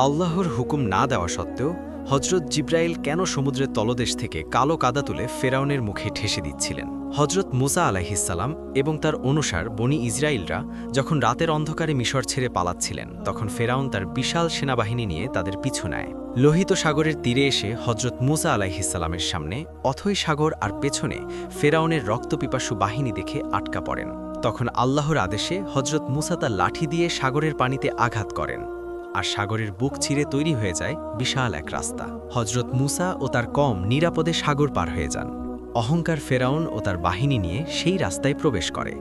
আল্লাহর হুকুম না দেওয়া সত্ত্বেও হজরত জিব্রাইল কেন সমুদ্রের তলদেশ থেকে কালো কাদা তুলে ফেরাউনের মুখে ঠেসে দিচ্ছিলেন? হজরত মুসা আলাইহিসসালাম এবং তার অনুসার বনি ইসরায়েলরা যখন রাতের অন্ধকারে মিশর ছেড়ে পালাচ্ছিলেন, তখন ফেরাউন তার বিশাল সেনাবাহিনী নিয়ে তাদের পিছু নেয়। লোহিত সাগরের তীরে এসে হজরত মুসা আলাইহিসসালামের সামনে অথই সাগর আর পেছনে ফেরাউনের রক্তপিপাসু বাহিনী দেখে আটকা পড়েন। তখন আল্লাহর আদেশে হজরত মুসা তার লাঠি দিয়ে সাগরের পানিতে আঘাত করেন, আর সাগরের বুক চিরে তৈরি হয়ে যায় বিশাল এক রাস্তা। হজরত মুসা ও তার কম নিরাপদে সাগর পার হয়ে যান। অহংকার ফেরাউন ও তার বাহিনী নিয়ে সেই রাস্তায় প্রবেশ করে,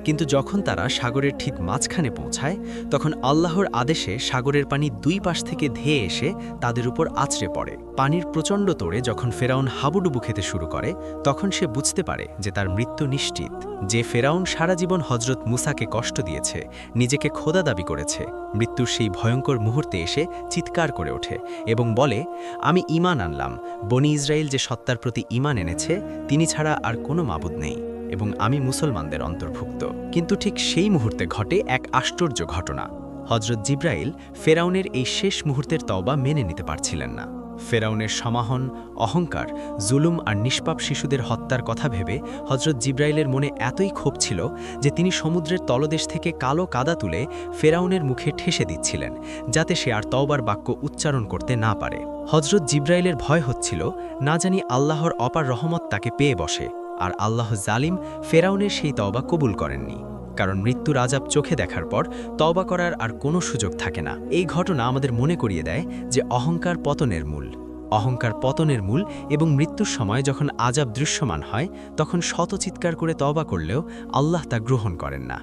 কিন্তু যখন তারা সাগরের ঠিক মাঝখানে পৌঁছায়, তখন আল্লাহর আদেশে সাগরের পানি দুই পাশ থেকে ধেয়ে এসে তাদের উপর আছড়ে পড়ে। পানির প্রচণ্ড তোড়ে যখন ফেরাউন হাবুডুবু খেতে শুরু করে, তখন সে বুঝতে পারে যে তার মৃত্যু নিশ্চিত। যে ফেরাউন সারা জীবন হজরত মুসাকে কষ্ট দিয়েছে, নিজেকে খোদা দাবি করেছে, মৃত্যুর সেই ভয়ঙ্কর মুহূর্তে এসে চিৎকার করে ওঠে এবং বলে, আমি ঈমান আনলাম, বনি ইসরায়েল যে সত্তার প্রতি ঈমান এনেছে তিনি ছাড়া আর কোনো মাবুদ নেই, এবং আমি মুসলমানদের অন্তর্ভুক্ত। কিন্তু ঠিক সেই মুহূর্তে ঘটে এক আশ্চর্য ঘটনা। হজরত জিব্রাইল ফেরাউনের এই শেষ মুহূর্তের তওবা মেনে নিতে পারছিলেন না। ফেরাউনের সমাহন, অহংকার, জুলুম আর নিষ্পাপ শিশুদের হত্যার কথা ভেবে হজরত জিব্রাইলের মনে এতই ক্ষোভ ছিল যে তিনি সমুদ্রের তলদেশ থেকে কালো কাদা তুলে ফেরাউনের মুখে ঠেসে দিচ্ছিলেন, যাতে সে আর তওবার বাক্য উচ্চারণ করতে না পারে। হজরত জিব্রাইলের ভয় হচ্ছিল, না জানি আল্লাহর অপার রহমত তাকে পেয়ে বসে, আর আল্লাহ জালিম ফেরাউনের সেই তওবা কবুল করেননি। কারণ মৃত্যুর আযাব চোখে দেখার পর তওবা করার আর কোনো সুযোগ থাকে না। এই ঘটনা আমাদের মনে করিয়ে দেয় যে অহংকার পতনের মূল, এবং মৃত্যুর সময় যখন আযাব দৃশ্যমান হয়, তখন শত চিৎকার করে তওবা করলেও আল্লাহ তা গ্রহণ করেন না।